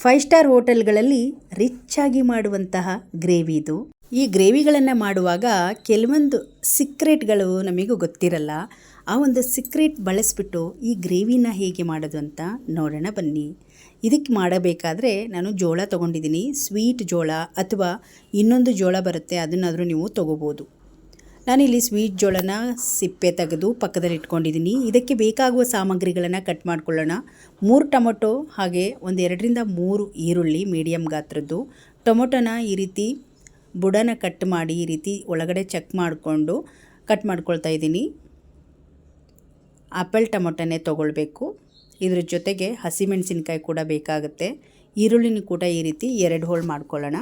5 star ಹೋಟೆಲ್ಗಳಲ್ಲಿ ರಿಚ್ಚಾಗಿ ಮಾಡುವಂತಹ gravy ಇದು. ಈ ಗ್ರೇವಿಗಳನ್ನು ಮಾಡುವಾಗ ಕೆಲವೊಂದು ಸೀಕ್ರೆಟ್ಗಳು ನಮಗೂ ಗೊತ್ತಿರಲ್ಲ. ಆ ಒಂದು ಸೀಕ್ರೆಟ್ ಬಳಸಿಬಿಟ್ಟು ಈ ಗ್ರೇವಿನ ಹೇಗೆ ಮಾಡೋದು ಅಂತ ನೋಡೋಣ ಬನ್ನಿ. ಇದಕ್ಕೆ ಮಾಡಬೇಕಾದ್ರೆ ನಾನು ಜೋಳ ತೊಗೊಂಡಿದ್ದೀನಿ. ಸ್ವೀಟ್ ಜೋಳ ಅಥವಾ ಇನ್ನೊಂದು ಜೋಳ ಬರುತ್ತೆ, ಅದನ್ನಾದರೂ ನೀವು ತೊಗೋಬೋದು. ನಾನಿಲ್ಲಿ ಸ್ವೀಟ್ ಜೋಳನ ಸಿಪ್ಪೆ ತೆಗೆದು ಪಕ್ಕದಲ್ಲಿ ಇಟ್ಕೊಂಡಿದ್ದೀನಿ. ಇದಕ್ಕೆ ಬೇಕಾಗುವ ಸಾಮಗ್ರಿಗಳನ್ನು ಕಟ್ ಮಾಡ್ಕೊಳ್ಳೋಣ. 3 ಟೊಮೊಟೊ ಹಾಗೆ ಒಂದು 2ರಿಂದ 3 ಈರುಳ್ಳಿ ಮೀಡಿಯಮ್ ಗಾತ್ರದ್ದು. ಟೊಮೊಟೊನ ಈ ರೀತಿ ಬುಡನ ಕಟ್ ಮಾಡಿ ಈ ರೀತಿ ಒಳಗಡೆ ಚೆಕ್ ಮಾಡಿಕೊಂಡು ಕಟ್ ಮಾಡ್ಕೊಳ್ತಾ ಇದ್ದೀನಿ. ಆಪಲ್ ಟೊಮೊಟೊನೇ ತೊಗೊಳ್ಬೇಕು. ಇದ್ರ ಜೊತೆಗೆ ಹಸಿಮೆಣಸಿನ್ಕಾಯಿ ಕೂಡ ಬೇಕಾಗುತ್ತೆ. ಈರುಳ್ಳಿನೂ ಕೂಡ ಈ ರೀತಿ 2 ಹೋಳು ಮಾಡ್ಕೊಳ್ಳೋಣ.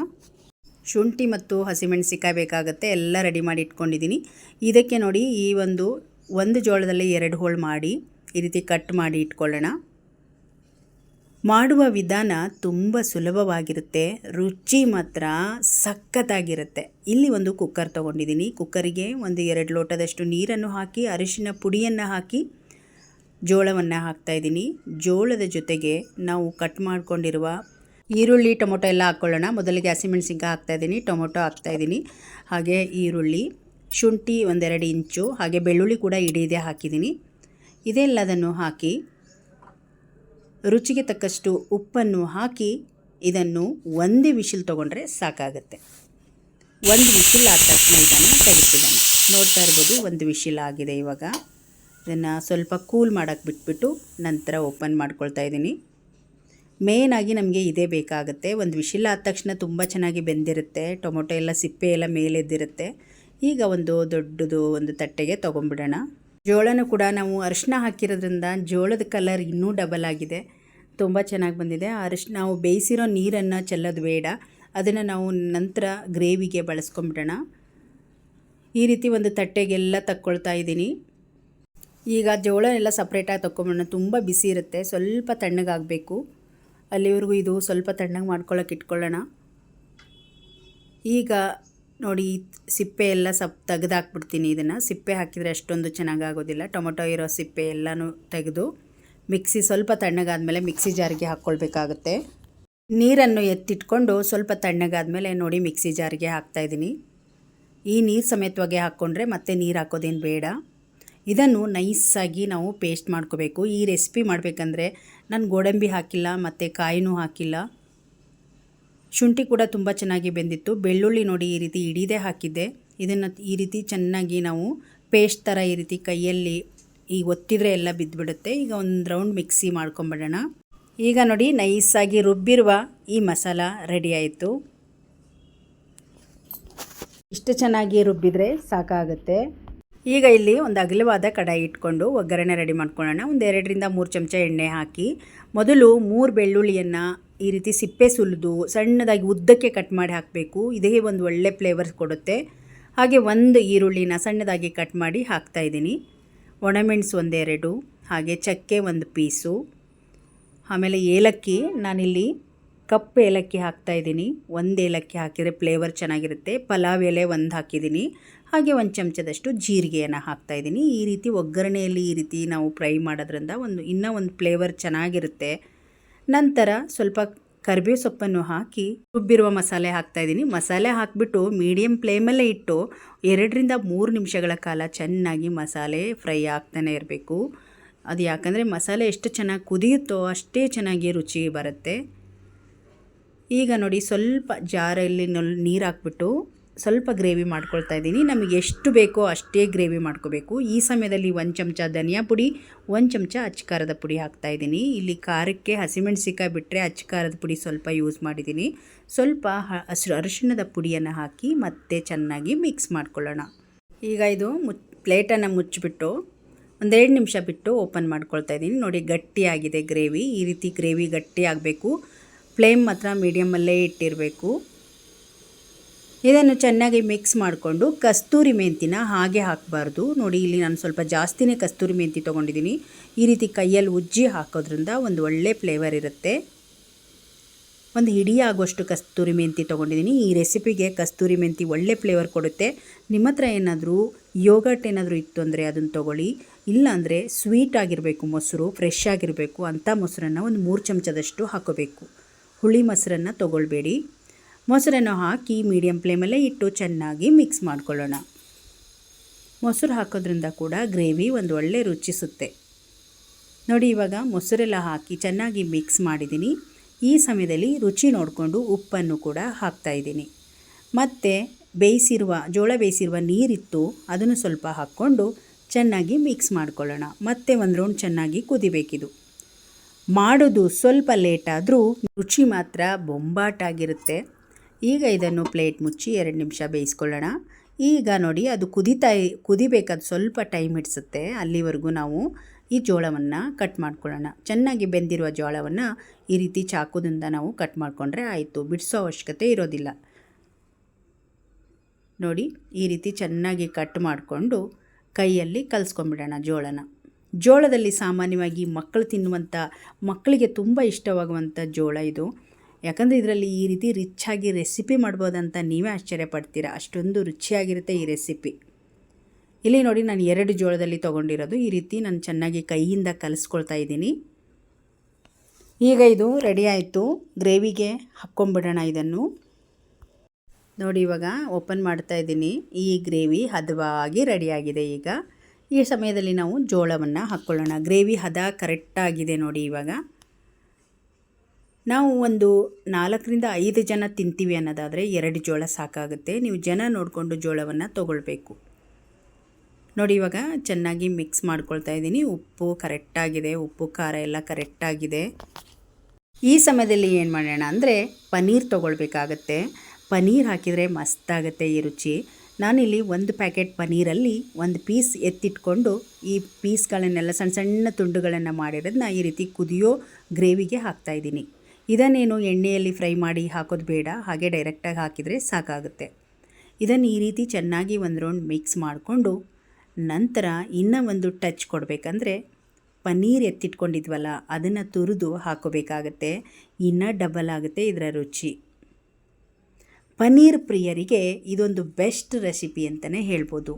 ಶುಂಠಿ ಮತ್ತು ಹಸಿಮೆಣಸಿನ್ಕಾಯಿ ಬೇಕಾಗುತ್ತೆ. ಎಲ್ಲ ರೆಡಿ ಮಾಡಿ ಇಟ್ಕೊಂಡಿದ್ದೀನಿ. ಇದಕ್ಕೆ ನೋಡಿ ಈ ಒಂದು ಜೋಳದಲ್ಲಿ 2 ಹೋಳು ಮಾಡಿ ಈ ರೀತಿ ಕಟ್ ಮಾಡಿ ಇಟ್ಕೊಳ್ಳೋಣ. ಮಾಡುವ ವಿಧಾನ ತುಂಬ ಸುಲಭವಾಗಿರುತ್ತೆ, ರುಚಿ ಮಾತ್ರ ಸಖತ್ತಾಗಿರುತ್ತೆ. ಇಲ್ಲಿ ಒಂದು ಕುಕ್ಕರ್ ತೊಗೊಂಡಿದ್ದೀನಿ. ಕುಕ್ಕರಿಗೆ ಒಂದು 2 ಲೋಟದಷ್ಟು ನೀರನ್ನು ಹಾಕಿ ಅರಿಶಿನ ಪುಡಿಯನ್ನು ಹಾಕಿ ಜೋಳವನ್ನು ಹಾಕ್ತಾಯಿದ್ದೀನಿ. ಜೋಳದ ಜೊತೆಗೆ ನಾವು ಕಟ್ ಮಾಡ್ಕೊಂಡಿರುವ ಈರುಳ್ಳಿ ಟೊಮೊಟೊ ಎಲ್ಲ ಹಾಕ್ಕೊಳ್ಳೋಣ. ಮೊದಲಿಗೆ ಹಸಿಮೆಣಸಿನ್ಕಾಯಿ ಹಾಕ್ತಾಯಿದ್ದೀನಿ, ಟೊಮೊಟೊ ಹಾಕ್ತಾಯಿದ್ದೀನಿ, ಹಾಗೆ ಈರುಳ್ಳಿ, ಶುಂಠಿ 1-2 ಇಂಚು, ಹಾಗೆ ಬೆಳ್ಳುಳ್ಳಿ ಕೂಡ ಇಡೀದೇ ಹಾಕಿದ್ದೀನಿ. ಇದೆಲ್ಲದನ್ನು ಹಾಕಿ ರುಚಿಗೆ ತಕ್ಕಷ್ಟು ಉಪ್ಪನ್ನು ಹಾಕಿ ಇದನ್ನು 1 ವಿಶಿಲ್ ತೊಗೊಂಡ್ರೆ ಸಾಕಾಗುತ್ತೆ. 1 ವಿಶಿಲ್ ಆದ ತಕ್ಷಣ ಇದನ್ನು ತೆಗೆದುಬಿಡೋಣ. ನೋಡ್ತಾ ಇರ್ಬೋದು 1 ವಿಶಿಲ್ ಆಗಿದೆ. ಇವಾಗ ಇದನ್ನು ಸ್ವಲ್ಪ ಕೂಲ್ ಮಾಡೋಕ್ಕೆ ಬಿಟ್ಬಿಟ್ಟು ನಂತರ ಓಪನ್ ಮಾಡ್ಕೊಳ್ತಾ ಇದ್ದೀನಿ. ಮೇಯ್ನಾಗಿ ನಮಗೆ ಇದೇ ಬೇಕಾಗುತ್ತೆ. 1 ವಿಶಿಲ್ ಆದ ತಕ್ಷಣ ತುಂಬ ಚೆನ್ನಾಗಿ ಬೆಂದಿರುತ್ತೆ. ಟೊಮೊಟೊ ಎಲ್ಲ ಸಿಪ್ಪೆ ಎಲ್ಲ ಮೇಲೆದ್ದಿರುತ್ತೆ. ಈಗ ಒಂದು ದೊಡ್ಡದು ಒಂದು ತಟ್ಟೆಗೆ ತೊಗೊಂಡ್ಬಿಡೋಣ. ಜೋಳನೂ ಕೂಡ ನಾವು ಅರಿಶಿನ ಹಾಕಿರೋದ್ರಿಂದ ಜೋಳದ ಕಲರ್ ಇನ್ನೂ ಡಬಲ್ ಆಗಿದೆ, ತುಂಬ ಚೆನ್ನಾಗಿ ಬಂದಿದೆ. ನಾವು ಬೇಯಿಸಿರೋ ನೀರನ್ನು ಚೆಲ್ಲೋದು ಬೇಡ, ಅದನ್ನು ನಾವು ನಂತರ ಗ್ರೇವಿಗೆ ಬಳಸ್ಕೊಂಬಿಡೋಣ. ಈ ರೀತಿ ಒಂದು ತಟ್ಟೆಗೆಲ್ಲ ತಕ್ಕೊಳ್ತಾ ಇದ್ದೀನಿ. ಈಗ ಜೋಳ ಎಲ್ಲ ಸಪ್ರೇಟಾಗಿ ತಗೊಂಬಿಡೋಣ. ತುಂಬ ಬಿಸಿ ಇರುತ್ತೆ, ಸ್ವಲ್ಪ ತಣ್ಣಗಾಗಬೇಕು. ಅಲ್ಲಿವರೆಗೂ ಇದು ಸ್ವಲ್ಪ ತಣ್ಣಗೆ ಮಾಡ್ಕೊಳ್ಳೋಕೆ ಇಟ್ಕೊಳ್ಳೋಣ. ಈಗ ನೋಡಿ ಸಿಪ್ಪೆ ಎಲ್ಲ ತೆಗೆದಾಕ್ಬಿಡ್ತೀನಿ. ಇದನ್ನು ಸಿಪ್ಪೆ ಹಾಕಿದರೆ ಅಷ್ಟೊಂದು ಚೆನ್ನಾಗಾಗೋದಿಲ್ಲ. ಟೊಮೊಟೊ ಇರೋ ಸಿಪ್ಪೆ ಎಲ್ಲನೂ ತೆಗೆದು ಸ್ವಲ್ಪ ತಣ್ಣಗಾದ್ಮೇಲೆ ಮಿಕ್ಸಿ ಜಾರಿಗೆ ಹಾಕ್ಕೊಳ್ಬೇಕಾಗುತ್ತೆ. ನೀರನ್ನು ಎತ್ತಿಟ್ಕೊಂಡು ಸ್ವಲ್ಪ ತಣ್ಣಗಾದ್ಮೇಲೆ ನೋಡಿ ಮಿಕ್ಸಿ ಜಾರಿಗೆ ಹಾಕ್ತಾಯಿದ್ದೀನಿ. ಈ ನೀರು ಸಮೇತವಾಗಿ ಹಾಕ್ಕೊಂಡ್ರೆ ಮತ್ತೆ ನೀರು ಹಾಕೋದೇನು ಬೇಡ. ಇದನ್ನು ನೈಸಾಗಿ ನಾವು ಪೇಸ್ಟ್ ಮಾಡ್ಕೋಬೇಕು. ಈ ರೆಸಿಪಿ ಮಾಡಬೇಕಂದ್ರೆ ನಾನು ಗೋಡಂಬಿ ಹಾಕಿಲ್ಲ ಮತ್ತು ಕಾಯಿನೂ ಹಾಕಿಲ್ಲ. ಶುಂಠಿ ಕೂಡ ತುಂಬ ಚೆನ್ನಾಗಿ ಬೆಂದಿತ್ತು. ಬೆಳ್ಳುಳ್ಳಿ ನೋಡಿ ಈ ರೀತಿ ಇಡೀದೇ ಹಾಕಿದ್ದೆ. ಇದನ್ನು ಈ ರೀತಿ ಚೆನ್ನಾಗಿ ನಾವು ಪೇಸ್ಟ್ ಥರ ಈ ರೀತಿ ಕೈಯಲ್ಲಿ ಒತ್ತಿದ್ರೆ ಎಲ್ಲ ಬಿದ್ದುಬಿಡುತ್ತೆ. ಈಗ ಒಂದು ರೌಂಡ್ ಮಿಕ್ಸಿ ಮಾಡ್ಕೊಂಬಿಡೋಣ. ಈಗ ನೋಡಿ ನೈಸಾಗಿ ರುಬ್ಬಿರುವ ಈ ಮಸಾಲ ರೆಡಿ ಆಯಿತು. ಇಷ್ಟು ಚೆನ್ನಾಗಿ ರುಬ್ಬಿದರೆ ಸಾಕಾಗುತ್ತೆ. ಈಗ ಇಲ್ಲಿ ಒಂದು ಅಗಲವಾದ ಕಡಾಯಿ ಇಟ್ಕೊಂಡು ಒಗ್ಗರಣೆ ರೆಡಿ ಮಾಡ್ಕೊಳ್ಳೋಣ. ಒಂದು 2ರಿಂದ 3 ಚಮಚ ಎಣ್ಣೆ ಹಾಕಿ ಮೊದಲು 3 ಬೆಳ್ಳುಳ್ಳಿಯನ್ನು ಈ ರೀತಿ ಸಿಪ್ಪೆ ಸುಲಿದು ಸಣ್ಣದಾಗಿ ಉದ್ದಕ್ಕೆ ಕಟ್ ಮಾಡಿ ಹಾಕಬೇಕು. ಇದೇ ಒಂದು ಒಳ್ಳೆ ಫ್ಲೇವರ್ ಕೊಡುತ್ತೆ. ಹಾಗೆ 1 ಈರುಳ್ಳಿನ ಸಣ್ಣದಾಗಿ ಕಟ್ ಮಾಡಿ ಹಾಕ್ತಾಯಿದ್ದೀನಿ. ಒಣಮೆಣಸು 1-2, ಹಾಗೆ ಚಕ್ಕೆ 1 ಪೀಸು, ಆಮೇಲೆ ಏಲಕ್ಕಿ ನಾನಿಲ್ಲಿ ಕಪ್ಪು ಏಲಕ್ಕಿ ಹಾಕ್ತಾಯಿದ್ದೀನಿ. 1 ಏಲಕ್ಕಿ ಹಾಕಿದರೆ ಫ್ಲೇವರ್ ಚೆನ್ನಾಗಿರುತ್ತೆ. ಪಲಾವ್ ಎಲೆ 1 ಹಾಕಿದ್ದೀನಿ. ಹಾಗೆ 1 ಚಮಚದಷ್ಟು ಜೀರಿಗೆಯನ್ನು ಹಾಕ್ತಾಯಿದ್ದೀನಿ. ಈ ರೀತಿ ಒಗ್ಗರಣೆಯಲ್ಲಿ ಈ ರೀತಿ ನಾವು ಫ್ರೈ ಮಾಡೋದ್ರಿಂದ ಇನ್ನೂ ಒಂದು ಫ್ಲೇವರ್ ಚೆನ್ನಾಗಿರುತ್ತೆ. ನಂತರ ಸ್ವಲ್ಪ ಕರಿಬೇವು ಸೊಪ್ಪನ್ನು ಹಾಕಿ ರುಬ್ಬಿರುವ ಮಸಾಲೆ ಹಾಕ್ತಾಯಿದ್ದೀನಿ. ಮಸಾಲೆ ಹಾಕಿಬಿಟ್ಟು ಮೀಡಿಯಮ್ ಫ್ಲೇಮಲ್ಲೇ ಇಟ್ಟು 2ರಿಂದ 3 ನಿಮಿಷಗಳ ಕಾಲ ಚೆನ್ನಾಗಿ ಮಸಾಲೆ ಫ್ರೈ ಆಗ್ತಾನೆ ಇರಬೇಕು. ಅದು ಯಾಕಂದರೆ ಮಸಾಲೆ ಎಷ್ಟು ಚೆನ್ನಾಗಿ ಕುದಿಯುತ್ತೋ ಅಷ್ಟೇ ಚೆನ್ನಾಗಿ ರುಚಿ ಬರುತ್ತೆ. ಈಗ ನೋಡಿ ಸ್ವಲ್ಪ ಜಾರಲ್ಲಿ ನೀರು ಹಾಕ್ಬಿಟ್ಟು ಸ್ವಲ್ಪ ಗ್ರೇವಿ ಮಾಡ್ಕೊಳ್ತಾ ಇದ್ದೀನಿ. ನಮಗೆ ಎಷ್ಟು ಬೇಕೋ ಅಷ್ಟೇ ಗ್ರೇವಿ ಮಾಡ್ಕೋಬೇಕು. ಈ ಸಮಯದಲ್ಲಿ 1 ಚಮಚ ಧನಿಯಾ ಪುಡಿ, 1 ಚಮಚ ಅಚ್ಚ ಖಾರದ ಪುಡಿ ಹಾಕ್ತಾಯಿದ್ದೀನಿ. ಇಲ್ಲಿ ಖಾರಕ್ಕೆ ಹಸಿಮೆಣಸಿನ್ಕಾಯಿ ಬಿಟ್ಟರೆ ಅಚ್ಚ ಖಾರದ ಪುಡಿ ಸ್ವಲ್ಪ ಯೂಸ್ ಮಾಡಿದ್ದೀನಿ. ಸ್ವಲ್ಪ ಅರಿಶಿಣದ ಪುಡಿಯನ್ನು ಹಾಕಿ ಮತ್ತೆ ಚೆನ್ನಾಗಿ ಮಿಕ್ಸ್ ಮಾಡ್ಕೊಳ್ಳೋಣ. ಈಗ ಇದು ಪ್ಲೇಟನ್ನು ಮುಚ್ಚಿಬಿಟ್ಟು 1-2 ನಿಮಿಷ ಬಿಟ್ಟು ಓಪನ್ ಮಾಡ್ಕೊಳ್ತಾ ಇದ್ದೀನಿ. ನೋಡಿ ಗಟ್ಟಿಯಾಗಿದೆ ಗ್ರೇವಿ. ಈ ರೀತಿ ಗ್ರೇವಿ ಗಟ್ಟಿ ಆಗಬೇಕು. ಫ್ಲೇಮ್ ಮಾತ್ರ ಮೀಡಿಯಮಲ್ಲೇ ಇಟ್ಟಿರಬೇಕು. ಇದನ್ನು ಚೆನ್ನಾಗಿ ಮಿಕ್ಸ್ ಮಾಡಿಕೊಂಡು ಕಸ್ತೂರಿ ಮೆಂತಿನ ಹಾಗೆ ಹಾಕಬಾರ್ದು. ನೋಡಿ ಇಲ್ಲಿ ನಾನು ಸ್ವಲ್ಪ ಜಾಸ್ತಿನೇ ಕಸ್ತೂರಿ ಮೆಂತಿ ತೊಗೊಂಡಿದ್ದೀನಿ. ಈ ರೀತಿ ಕೈಯಲ್ಲಿ ಉಜ್ಜಿ ಹಾಕೋದ್ರಿಂದ ಒಂದು ಒಳ್ಳೆ ಫ್ಲೇವರ್ ಇರುತ್ತೆ. ಒಂದು ಹಿಡಿ ಆಗುವಷ್ಟು ಕಸ್ತೂರಿ ಮೆಂತಿ ತೊಗೊಂಡಿದ್ದೀನಿ. ಈ ರೆಸಿಪಿಗೆ ಕಸ್ತೂರಿ ಮೆಂತಿ ಒಳ್ಳೆ ಫ್ಲೇವರ್ ಕೊಡುತ್ತೆ. ನಿಮ್ಮ ಹತ್ರ ಏನಾದರೂ ಯೋಗರ್ಟ್ ಏನಾದರೂ ಇತ್ತು ಅಂದರೆ ಅದನ್ನು ತೊಗೊಳ್ಳಿ. ಇಲ್ಲಾಂದರೆ ಸ್ವೀಟ್ ಆಗಿರಬೇಕು ಮೊಸರು, ಫ್ರೆಶ್ ಆಗಿರಬೇಕು ಅಂಥ ಮೊಸರನ್ನು ಒಂದು 3 ಚಮಚದಷ್ಟು ಹಾಕೋಬೇಕು. ಹುಳಿ ಮೊಸರನ್ನು ತೊಗೊಳ್ಬೇಡಿ. ಮೊಸರನ್ನು ಹಾಕಿ ಮೀಡಿಯಮ್ ಫ್ಲೇಮಲ್ಲೇ ಇಟ್ಟು ಚೆನ್ನಾಗಿ ಮಿಕ್ಸ್ ಮಾಡ್ಕೊಳ್ಳೋಣ. ಮೊಸರು ಹಾಕೋದ್ರಿಂದ ಕೂಡ ಗ್ರೇವಿ ಒಂದು ಒಳ್ಳೆ ರುಚಿಸುತ್ತೆ. ನೋಡಿ, ಇವಾಗ ಮೊಸರೆಲ್ಲ ಹಾಕಿ ಚೆನ್ನಾಗಿ ಮಿಕ್ಸ್ ಮಾಡಿದ್ದೀನಿ. ಈ ಸಮಯದಲ್ಲಿ ರುಚಿ ನೋಡಿಕೊಂಡು ಉಪ್ಪನ್ನು ಕೂಡ ಹಾಕ್ತಾಯಿದ್ದೀನಿ. ಮತ್ತು ಜೋಳ ಬೇಯಿಸಿರುವ ನೀರಿತ್ತು, ಅದನ್ನು ಸ್ವಲ್ಪ ಹಾಕ್ಕೊಂಡು ಚೆನ್ನಾಗಿ ಮಿಕ್ಸ್ ಮಾಡ್ಕೊಳ್ಳೋಣ. ಮತ್ತೆ ಒಂದು ರೌಂಡ್ ಚೆನ್ನಾಗಿ ಕುದಿಬೇಕಿದು. ಮಾಡೋದು ಸ್ವಲ್ಪ ಲೇಟ್ ಆದರೂ ರುಚಿ ಮಾತ್ರ ಬೊಂಬಾಟಾಗಿರುತ್ತೆ. ಈಗ ಇದನ್ನು ಪ್ಲೇಟ್ ಮುಚ್ಚಿ 2 ನಿಮಿಷ ಬೇಯಿಸ್ಕೊಳ್ಳೋಣ. ಈಗ ನೋಡಿ, ಅದು ಕುದಿಬೇಕಾದ ಸ್ವಲ್ಪ ಟೈಮ್ ಹಿಡಿಸುತ್ತೆ. ಅಲ್ಲಿವರೆಗೂ ನಾವು ಈ ಜೋಳವನ್ನು ಕಟ್ ಮಾಡ್ಕೊಳ್ಳೋಣ. ಚೆನ್ನಾಗಿ ಬೆಂದಿರುವ ಜೋಳವನ್ನು ಈ ರೀತಿ ಚಾಕುದಿಂದ ನಾವು ಕಟ್ ಮಾಡಿಕೊಂಡ್ರೆ ಆಯಿತು, ಬಿಡಿಸೋ ಅವಶ್ಯಕತೆ ಇರೋದಿಲ್ಲ. ನೋಡಿ, ಈ ರೀತಿ ಚೆನ್ನಾಗಿ ಕಟ್ ಮಾಡಿಕೊಂಡು ಕೈಯಲ್ಲಿ ಕಲಿಸ್ಕೊಂಡ್ಬಿಡೋಣ ಜೋಳದಲ್ಲಿ ಸಾಮಾನ್ಯವಾಗಿ ಮಕ್ಕಳಿಗೆ ತುಂಬ ಇಷ್ಟವಾಗುವಂಥ ಜೋಳ ಇದು. ಯಾಕಂದರೆ ಇದರಲ್ಲಿ ಈ ರೀತಿ ರಿಚ್ಚಾಗಿ ರೆಸಿಪಿ ಮಾಡ್ಬೋದಂತ ನೀವೇ ಆಶ್ಚರ್ಯ ಪಡ್ತೀರಾ, ಅಷ್ಟೊಂದು ರುಚಿಯಾಗಿರುತ್ತೆ ಈ ರೆಸಿಪಿ. ಇಲ್ಲಿ ನೋಡಿ, ನಾನು 2 ಜೋಳದಲ್ಲಿ ತೊಗೊಂಡಿರೋದು. ಈ ರೀತಿ ನಾನು ಚೆನ್ನಾಗಿ ಕೈಯಿಂದ ಕಲಿಸ್ಕೊಳ್ತಾ ಇದ್ದೀನಿ. ಈಗ ಇದು ರೆಡಿ ಆಯಿತು. ಗ್ರೇವಿಗೆ ಹಾಕ್ಕೊಂಬಿಡೋಣ ಇದನ್ನು. ನೋಡಿ, ಇವಾಗ ಓಪನ್ ಮಾಡ್ತಾ ಇದ್ದೀನಿ. ಈ ಗ್ರೇವಿ ಹದವಾಗಿ ರೆಡಿಯಾಗಿದೆ. ಈಗ ಈ ಸಮಯದಲ್ಲಿ ನಾವು ಜೋಳವನ್ನು ಹಾಕ್ಕೊಳ್ಳೋಣ. ಗ್ರೇವಿ ಹದ ಕರೆಕ್ಟಾಗಿದೆ ನೋಡಿ. ಇವಾಗ ನಾವು ಒಂದು 4ರಿಂದ 5 ಜನ ತಿಂತೀವಿ ಅನ್ನೋದಾದರೆ 2 ಜೋಳ ಸಾಕಾಗುತ್ತೆ. ನೀವು ಜನ ನೋಡಿಕೊಂಡು ಜೋಳವನ್ನು ತೊಗೊಳ್ಬೇಕು. ನೋಡಿ, ಇವಾಗ ಚೆನ್ನಾಗಿ ಮಿಕ್ಸ್ ಮಾಡ್ಕೊಳ್ತಾ ಇದ್ದೀನಿ. ಉಪ್ಪು ಕರೆಕ್ಟಾಗಿದೆ, ಉಪ್ಪು ಖಾರ ಎಲ್ಲ ಕರೆಕ್ಟಾಗಿದೆ. ಈ ಸಮಯದಲ್ಲಿ ಏನು ಮಾಡೋಣ ಅಂದರೆ ಪನ್ನೀರ್ ತೊಗೊಳ್ಬೇಕಾಗತ್ತೆ. ಪನ್ನೀರ್ ಹಾಕಿದರೆ ಮಸ್ತಾಗುತ್ತೆ ಈ ರುಚಿ. ನಾನಿಲ್ಲಿ 1 ಪ್ಯಾಕೆಟ್ ಪನ್ನೀರಲ್ಲಿ 1 ಪೀಸ್ ಎತ್ತಿಟ್ಕೊಂಡು ಈ ಪೀಸ್ಗಳನ್ನೆಲ್ಲ ಸಣ್ಣ ಸಣ್ಣ ತುಂಡುಗಳನ್ನು ಮಾಡಿರೋದನ್ನ ಈ ರೀತಿ ಕುದಿಯೋ ಗ್ರೇವಿಗೆ ಹಾಕ್ತಾಯಿದ್ದೀನಿ. ಇದನ್ನೇನು ಎಣ್ಣೆಯಲ್ಲಿ ಫ್ರೈ ಮಾಡಿ ಹಾಕೋದು ಬೇಡ, ಹಾಗೆ ಡೈರೆಕ್ಟಾಗಿ ಹಾಕಿದರೆ ಸಾಕಾಗುತ್ತೆ. ಇದನ್ನು ಈ ರೀತಿ ಚೆನ್ನಾಗಿ ಒಂದು ರೌಂಡ್ ಮಿಕ್ಸ್ ಮಾಡಿಕೊಂಡು ನಂತರ ಇನ್ನೂ ಒಂದು ಟಚ್ ಕೊಡಬೇಕಂದ್ರೆ ಪನ್ನೀರ್ ಎತ್ತಿಟ್ಕೊಂಡಿದ್ವಲ್ಲ ಅದನ್ನು ತುರಿದು ಹಾಕೋಬೇಕಾಗತ್ತೆ. ಇನ್ನೂ ಡಬಲ್ ಆಗುತ್ತೆ ಇದರ ರುಚಿ. ಪನ್ನೀರ್ ಪ್ರಿಯರಿಗೆ ಇದೊಂದು ಬೆಸ್ಟ್ ರೆಸಿಪಿ ಅಂತಲೇ ಹೇಳ್ಬೋದು.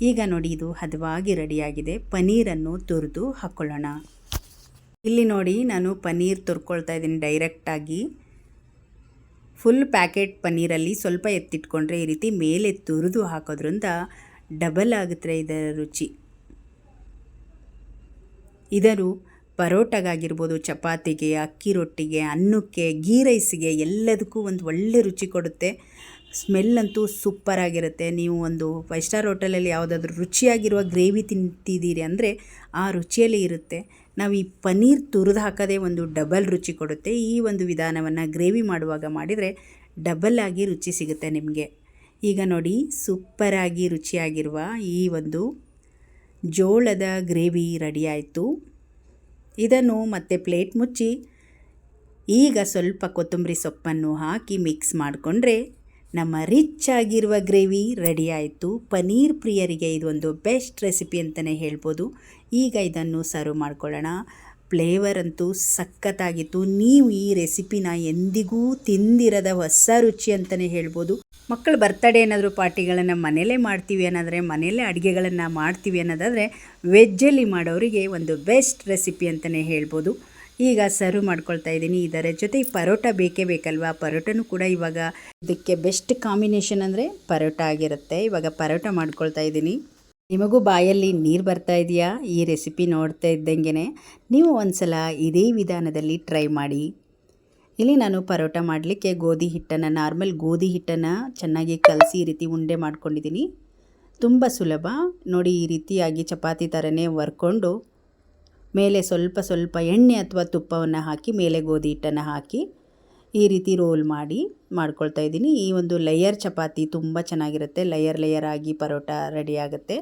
ಈಗ ನೋಡಿ, ಇದು ಹದವಾಗಿ ರೆಡಿಯಾಗಿದೆ. ಪನ್ನೀರನ್ನು ತುರಿದು ಹಾಕ್ಕೊಳ್ಳೋಣ. ಇಲ್ಲಿ ನೋಡಿ, ನಾನು ಪನ್ನೀರ್ ತುರ್ಕೊಳ್ತಾ ಇದ್ದೀನಿ ಡೈರೆಕ್ಟಾಗಿ. ಫುಲ್ ಪ್ಯಾಕೆಟ್ ಪನ್ನೀರಲ್ಲಿ ಸ್ವಲ್ಪ ಎತ್ತಿಟ್ಕೊಂಡ್ರೆ ಈ ರೀತಿ ಮೇಲೆ ತುರಿದು ಹಾಕೋದ್ರಿಂದ ಡಬಲ್ ಆಗುತ್ತೆ ಇದರ ರುಚಿ. ಇದನ್ನು ಪರೋಟಗಾಗಿರ್ಬೋದು, ಚಪಾತಿಗೆ, ಅಕ್ಕಿ ರೊಟ್ಟಿಗೆ, ಅನ್ನಕ್ಕೆ, ಗೀ ರೈಸಿಗೆ ಎಲ್ಲದಕ್ಕೂ ಒಂದು ಒಳ್ಳೆ ರುಚಿ ಕೊಡುತ್ತೆ. ಸ್ಮೆಲ್ಲಂತೂ ಸೂಪರಾಗಿರುತ್ತೆ. ನೀವು ಒಂದು 5 ಸ್ಟಾರ್ ಹೋಟೆಲಲ್ಲಿ ಯಾವುದಾದ್ರೂ ರುಚಿಯಾಗಿರುವ ಗ್ರೇವಿ ತಿಂತಿದ್ದೀರಿ ಅಂದರೆ ಆ ರುಚಿಯಲ್ಲಿ ಇರುತ್ತೆ. ನಾವು ಈ ಪನ್ನೀರ್ ತುರಿದು ಹಾಕೋದೇ ಒಂದು ಡಬಲ್ ರುಚಿ ಕೊಡುತ್ತೆ. ಈ ಒಂದು ವಿಧಾನವನ್ನು ಗ್ರೇವಿ ಮಾಡುವಾಗ ಮಾಡಿದರೆ ಡಬಲ್ ಆಗಿ ರುಚಿ ಸಿಗುತ್ತೆ ನಿಮಗೆ. ಈಗ ನೋಡಿ, ಸೂಪರಾಗಿ ರುಚಿಯಾಗಿರುವ ಈ ಒಂದು ಜೋಳದ ಗ್ರೇವಿ ರೆಡಿಯಾಯಿತು. ಇದನ್ನು ಮತ್ತೆ ಪ್ಲೇಟ್ ಮುಚ್ಚಿ ಈಗ ಸ್ವಲ್ಪ ಕೊತ್ತಂಬರಿ ಸೊಪ್ಪನ್ನು ಹಾಕಿ ಮಿಕ್ಸ್ ಮಾಡಿಕೊಂಡ್ರೆ ನಮ್ಮ ರಿಚ್ ಆಗಿರುವ ಗ್ರೇವಿ ರೆಡಿಯಾಯಿತು. ಪನ್ನೀರ್ ಪ್ರಿಯರಿಗೆ ಇದೊಂದು ಬೆಸ್ಟ್ ರೆಸಿಪಿ ಅಂತಲೇ ಹೇಳ್ಬೋದು. ಈಗ ಇದನ್ನು ಸರ್ವ್ ಮಾಡ್ಕೊಳ್ಳೋಣ. ಫ್ಲೇವರ್ ಅಂತೂ ಸಖತ್ತಾಗಿತ್ತು. ನೀವು ಈ ರೆಸಿಪಿನ ಎಂದಿಗೂ ತಿಂದಿರದ ಹೊಸ ರುಚಿ ಅಂತಲೇ ಹೇಳ್ಬೋದು. ಮಕ್ಕಳು ಬರ್ತಡೇ ಏನಾದರೂ ಪಾರ್ಟಿಗಳನ್ನು ಮನೆಯಲ್ಲೇ ಮಾಡ್ತೀವಿ ಅನ್ನೋದ್ರೆ, ಮನೆಯಲ್ಲೇ ಅಡುಗೆಗಳನ್ನು ಮಾಡ್ತೀವಿ ಅನ್ನೋದಾದರೆ ವೆಜ್ಜಲ್ಲಿ ಮಾಡೋರಿಗೆ ಒಂದು ಬೆಸ್ಟ್ ರೆಸಿಪಿ ಅಂತಲೇ ಹೇಳ್ಬೋದು. ಈಗ ಸರ್ವ್ ಮಾಡ್ಕೊಳ್ತಾ ಇದ್ದೀನಿ. ಇದರ ಜೊತೆ ಪರೋಟ ಬೇಕೇ ಬೇಕಲ್ವಾ. ಪರೋಟನೂ ಕೂಡ ಇವಾಗ ಇದಕ್ಕೆ ಬೆಸ್ಟ್ ಕಾಂಬಿನೇಷನ್ ಅಂದರೆ ಪರೋಟ ಆಗಿರುತ್ತೆ. ಇವಾಗ ಪರೋಟ ಮಾಡ್ಕೊಳ್ತಾ ಇದ್ದೀನಿ. ನಿಮಗೂ ಬಾಯಲ್ಲಿ ನೀರು ಬರ್ತಾ ಇದೆಯಾ? ಈ ರೆಸಿಪಿ ನೋಡ್ತಾ ಇದ್ದಂಗೆ ನೀವು ಒಂದ್ಸಲ ಇದೇ ವಿಧಾನದಲ್ಲಿ ಟ್ರೈ ಮಾಡಿ. ಇಲ್ಲಿ ನಾನು ಪರೋಟ ಮಾಡಲಿಕ್ಕೆ ನಾರ್ಮಲ್ ಗೋಧಿ ಹಿಟ್ಟನ್ನು ಚೆನ್ನಾಗಿ ಕಲಸಿ ಈ ರೀತಿ ಉಂಡೆ ಮಾಡ್ಕೊಂಡಿದ್ದೀನಿ. ತುಂಬ ಸುಲಭ ನೋಡಿ. ಈ ರೀತಿಯಾಗಿ ಚಪಾತಿ ಥರನೇ ವರ್ಕೊಂಡು ಮೇಲೆ ಸ್ವಲ್ಪ ಸ್ವಲ್ಪ ಎಣ್ಣೆ ಅಥವಾ ತುಪ್ಪವನ್ನು ಹಾಕಿ ಮೇಲೆ ಗೋಧಿ ಹಿಟ್ಟನ್ನು ಹಾಕಿ ಈ ರೀತಿ ರೋಲ್ ಮಾಡ್ಕೊಳ್ತಾ ಇದ್ದೀನಿ. ಈ ಒಂದು ಲೇಯರ್ ಚಪಾತಿ ತುಂಬ ಚೆನ್ನಾಗಿರುತ್ತೆ. ಲೇಯರ್ ಆಗಿ ಪರೋಟ ರೆಡಿ ಆಗುತ್ತೆ.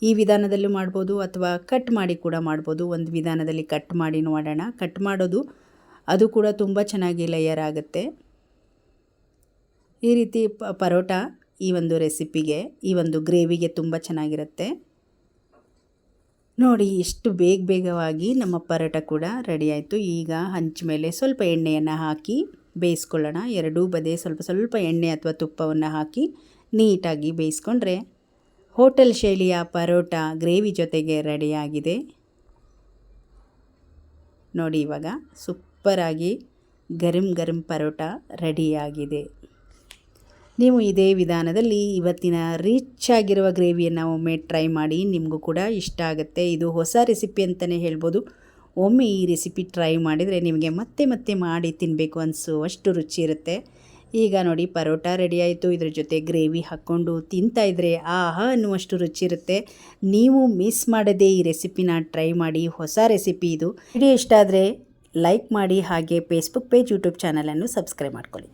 ಈ ವಿಧಾನದಲ್ಲೂ ಮಾಡ್ಬೋದು ಅಥವಾ ಕಟ್ ಮಾಡಿ ಕೂಡ ಮಾಡ್ಬೋದು. ಒಂದು ವಿಧಾನದಲ್ಲಿ ಕಟ್ ಮಾಡಿ ನೋಡೋಣ. ಕಟ್ ಮಾಡೋದು ಅದು ಕೂಡ ತುಂಬ ಚೆನ್ನಾಗಿ ಲೇಯರ್ ಆಗುತ್ತೆ. ಈ ರೀತಿ ಪರೋಟ ಈ ಒಂದು ರೆಸಿಪಿಗೆ, ಈ ಒಂದು ಗ್ರೇವಿಗೆ ತುಂಬ ಚೆನ್ನಾಗಿರುತ್ತೆ. ನೋಡಿ, ಎಷ್ಟು ಬೇಗವಾಗಿ ನಮ್ಮ ಪರೋಟ ಕೂಡ ರೆಡಿ ಆಯಿತು. ಈಗ ಹಂಚ ಮೇಲೆ ಸ್ವಲ್ಪ ಎಣ್ಣೆಯನ್ನು ಹಾಕಿ ಬೇಯಿಸ್ಕೊಳ್ಳೋಣ. ಎರಡೂ ಬದಿ ಸ್ವಲ್ಪ ಸ್ವಲ್ಪ ಎಣ್ಣೆ ಅಥವಾ ತುಪ್ಪವನ್ನು ಹಾಕಿ ನೀಟಾಗಿ ಬೇಯಿಸ್ಕೊಂಡ್ರೆ ಹೋಟೆಲ್ ಶೈಲಿಯ ಪರೋಟ ಗ್ರೇವಿ ಜೊತೆಗೆ ರೆಡಿಯಾಗಿದೆ. ನೋಡಿ, ಇವಾಗ ಸೂಪರಾಗಿ ಗರಂ ಗರಂ ಪರೋಟ ರೆಡಿಯಾಗಿದೆ. ನೀವು ಇದೇ ವಿಧಾನದಲ್ಲಿ ಇವತ್ತಿನ ರಿಚ್ ಆಗಿರುವ ಗ್ರೇವಿಯನ್ನು ಒಮ್ಮೆ ಟ್ರೈ ಮಾಡಿ, ನಿಮಗೂ ಕೂಡ ಇಷ್ಟ ಆಗುತ್ತೆ. ಇದು ಹೊಸ ರೆಸಿಪಿ ಅಂತಲೇ ಹೇಳ್ಬೋದು. ಒಮ್ಮೆ ಈ ರೆಸಿಪಿ ಟ್ರೈ ಮಾಡಿದರೆ ನಿಮಗೆ ಮತ್ತೆ ಮತ್ತೆ ಮಾಡಿ ತಿನ್ನಬೇಕು ಅನಿಸುವಷ್ಟು ರುಚಿ ಇರುತ್ತೆ. ಈಗ ನೋಡಿ ಪರೋಟ ರೆಡಿ ಆಯಿತು. ಇದ್ರ ಜೊತೆ ಗ್ರೇವಿ ಹಾಕ್ಕೊಂಡು ತಿಂತಾಯಿದ್ರೆ ಆಹಾ ಅನ್ನುವಷ್ಟು ರುಚಿ ಇರುತ್ತೆ. ನೀವು ಮಿಸ್ ಮಾಡದೆ ಈ ರೆಸಿಪಿನ ಟ್ರೈ ಮಾಡಿ. ಹೊಸ ರೆಸಿಪಿ ಇದು. ವಿಡಿಯೋ ಇಷ್ಟ ಆದರೆ ಲೈಕ್ ಮಾಡಿ, ಹಾಗೆ ಫೇಸ್ಬುಕ್ ಪೇಜ್, ಯೂಟ್ಯೂಬ್ ಚಾನಲನ್ನು ಸಬ್ಸ್ಕ್ರೈಬ್ ಮಾಡ್ಕೊಳ್ಳಿ.